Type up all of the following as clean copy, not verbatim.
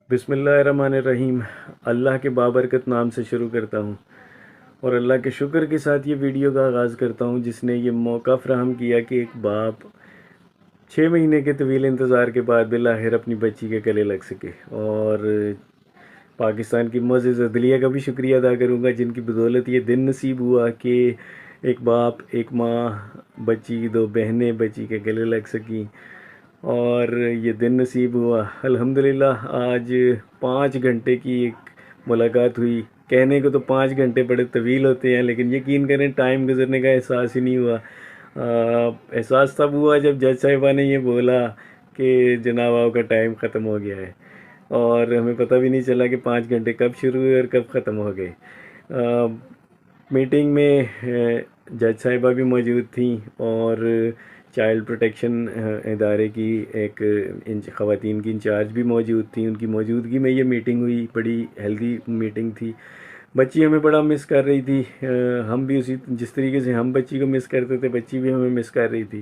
بسم اللہ الرحمن الرحیم۔ اللہ کے بابرکت نام سے شروع کرتا ہوں اور اللہ کے شکر کے ساتھ یہ ویڈیو کا آغاز کرتا ہوں جس نے یہ موقع فراہم کیا کہ ایک باپ 6 مہینے کے طویل انتظار کے بعد بالآخر اپنی بچی کے گلے لگ سکے، اور پاکستان کی معزز عدلیہ کا بھی شکریہ ادا کروں گا جن کی بدولت یہ دن نصیب ہوا کہ ایک باپ، ایک ماں، بچی کی 2 بہنیں بچی کے گلے لگ سکیں، اور یہ دن نصیب ہوا الحمدللہ۔ آج 5 گھنٹے کی ایک ملاقات ہوئی۔ کہنے کو تو 5 گھنٹے بڑے طویل ہوتے ہیں، لیکن یقین کریں ٹائم گزرنے کا احساس ہی نہیں ہوا۔ احساس تب ہوا جب جج صاحبہ نے یہ بولا کہ جناب آپ کا ٹائم ختم ہو گیا ہے، اور ہمیں پتہ بھی نہیں چلا کہ 5 گھنٹے کب شروع ہوئے اور کب ختم ہو گئے۔ میٹنگ میں جج صاحبہ بھی موجود تھیں، اور چائلڈ پروٹیکشن ادارے کی ایک خواتین کی انچارج بھی موجود تھیں۔ ان کی موجودگی میں یہ میٹنگ ہوئی، بڑی ہیلدی میٹنگ تھی۔ بچی ہمیں بڑا مس کر رہی تھی، ہم بھی جس طریقے سے ہم بچی کو مس کرتے تھے بچی بھی ہمیں مس کر رہی تھی،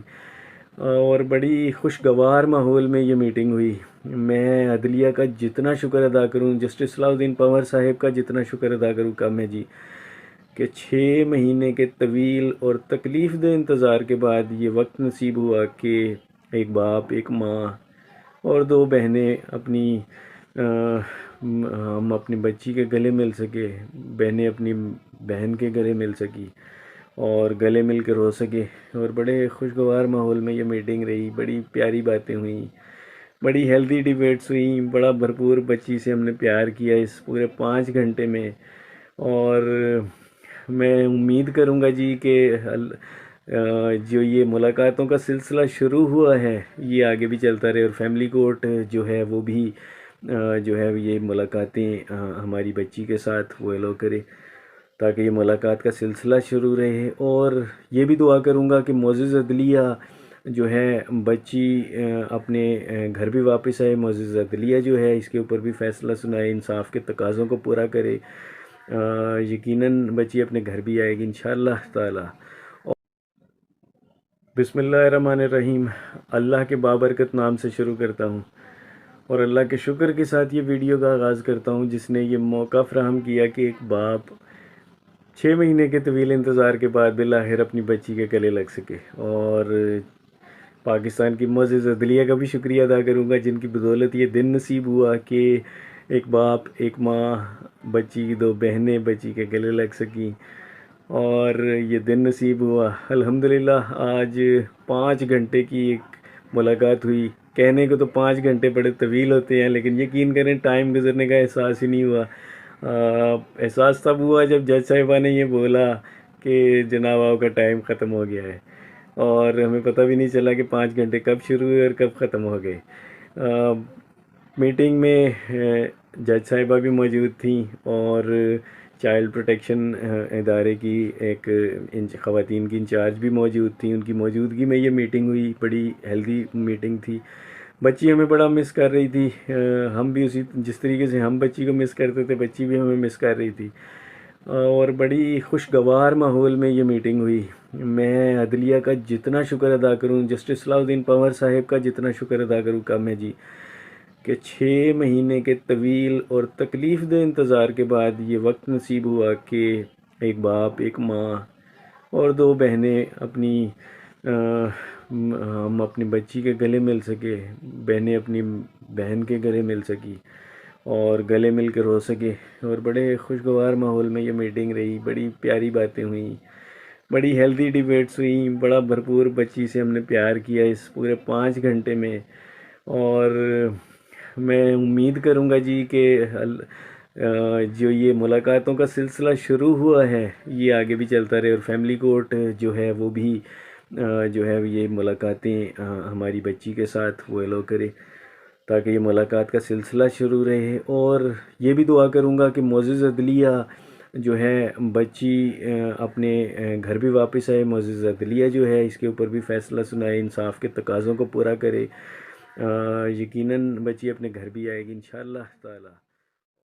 اور بڑی خوشگوار ماحول میں یہ میٹنگ ہوئی۔ میں عدلیہ کا جتنا شکر ادا کروں، جسٹس صلاح الدین پنور صاحب کا جتنا شکر ادا کروں کم ہے جی، کہ 6 مہینے کے طویل اور تکلیف دہ انتظار کے بعد یہ وقت نصیب ہوا کہ ایک باپ، ایک ماں اور 2 بہنیں ہم اپنی بچی کے گلے مل سکے، بہنیں اپنی بہن کے گلے مل سکی اور گلے مل کے رو سکے، اور بڑے خوشگوار ماحول میں یہ میٹنگ رہی۔ بڑی پیاری باتیں ہوئیں، بڑی ہیلدی ڈیبیٹس ہوئیں، بڑا بھرپور بچی سے ہم نے پیار کیا اس پورے 5 گھنٹے میں، اور میں امید کروں گا جی کہ جو یہ ملاقاتوں کا سلسلہ شروع ہوا ہے یہ آگے بھی چلتا رہے، اور فیملی کورٹ جو ہے وہ بھی جو ہے یہ ملاقاتیں ہماری بچی کے ساتھ وہ ایلو کرے تاکہ یہ ملاقات کا سلسلہ شروع رہے۔ اور یہ بھی دعا کروں گا کہ معزز عدلیہ جو ہے بچی اپنے گھر بھی واپس آئے، معزز عدلیہ جو ہے اس کے اوپر بھی فیصلہ سنائے، انصاف کے تقاضوں کو پورا کرے، یقیناً بچی اپنے گھر بھی آئے گی انشاءاللہ تعالی۔ بسم اللہ الرحمن الرحیم۔ اللہ کے بابرکت نام سے شروع کرتا ہوں اور اللہ کے شکر کے ساتھ یہ ویڈیو کا آغاز کرتا ہوں جس نے یہ موقع فراہم کیا کہ ایک باپ 6 مہینے کے طویل انتظار کے بعد بالآخر اپنی بچی کے گلے لگ سکے، اور پاکستان کی معزز عدلیہ کا بھی شکریہ ادا کروں گا جن کی بدولت یہ دن نصیب ہوا کہ ایک باپ، ایک ماں، بچی کی 2 بہنیں بچی کے گلے لگ سکیں، اور یہ دن نصیب ہوا الحمدللہ۔ آج 5 گھنٹے کی ایک ملاقات ہوئی۔ کہنے کو تو 5 گھنٹے بڑے طویل ہوتے ہیں، لیکن یقین کریں ٹائم گزرنے کا احساس ہی نہیں ہوا۔ احساس تب ہوا جب جج صاحبہ نے یہ بولا کہ جناب آپ کا ٹائم ختم ہو گیا ہے، اور ہمیں پتہ بھی نہیں چلا کہ 5 گھنٹے کب شروع ہوئے اور کب ختم ہو گئے۔ میٹنگ میں جج صاحبہ بھی موجود تھیں، اور چائلڈ پروٹیکشن ادارے کی ایک خواتین کی انچارج بھی موجود تھیں۔ ان کی موجودگی میں یہ میٹنگ ہوئی، بڑی ہیلدی میٹنگ تھی۔ بچی ہمیں بڑا مس کر رہی تھی، ہم بھی جس طریقے سے ہم بچی کو مس کرتے تھے بچی بھی ہمیں مس کر رہی تھی، اور بڑی خوشگوار ماحول میں یہ میٹنگ ہوئی۔ میں عدلیہ کا جتنا شکر ادا کروں، جسٹس صلاح الدین پنور صاحب کا جتنا شکر ادا کروں کم ہے جی، کہ 6 مہینے کے طویل اور تکلیف دہ انتظار کے بعد یہ وقت نصیب ہوا کہ ایک باپ، ایک ماں اور 2 بہنیں ہم اپنی بچی کے گلے مل سکے، بہنیں اپنی بہن کے گلے مل سکی اور گلے مل کے رو سکے، اور بڑے خوشگوار ماحول میں یہ میٹنگ رہی۔ بڑی پیاری باتیں ہوئیں، بڑی ہیلدی ڈیبیٹس ہوئیں، بڑا بھرپور بچی سے ہم نے پیار کیا اس پورے 5 گھنٹے میں، اور میں امید کروں گا جی کہ جو یہ ملاقاتوں کا سلسلہ شروع ہوا ہے یہ آگے بھی چلتا رہے، اور فیملی کورٹ جو ہے وہ بھی جو ہے یہ ملاقاتیں ہماری بچی کے ساتھ وہ ایلو کرے تاکہ یہ ملاقات کا سلسلہ شروع رہے۔ اور یہ بھی دعا کروں گا کہ معزز عدلیہ جو ہے بچی اپنے گھر بھی واپس آئے، معزز عدلیہ جو ہے اس کے اوپر بھی فیصلہ سنائے، انصاف کے تقاضوں کو پورا کرے، یقیناً بچی اپنے گھر بھی آئے گی انشاءاللہ تعالی۔